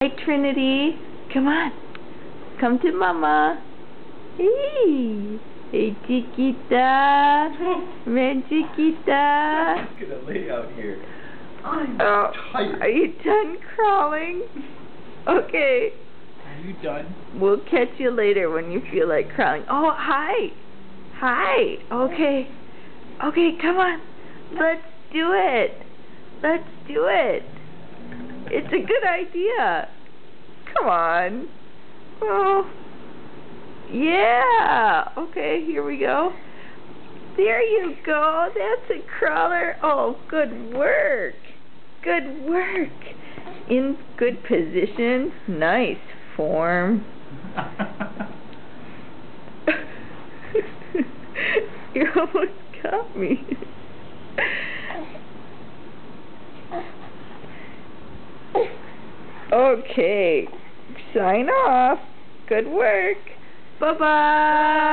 Hi, Trinity. Come on. Come to Mama. Hey. Hey, Chiquita. Man, Chiquita. I'm gonna lay out here. I'm tired. Are you done crawling? Okay. Are you done? We'll catch you later when you feel like crawling. Oh, hi. Hi. Okay. Okay, come on. Let's do it. Let's do it. It's a good idea. Come on. Oh. Yeah. Okay, here we go. There you go. That's a crawler. Oh, good work. Good work. In good position. Nice form. You almost got me. Okay. Sign off. Good work. Bye-bye.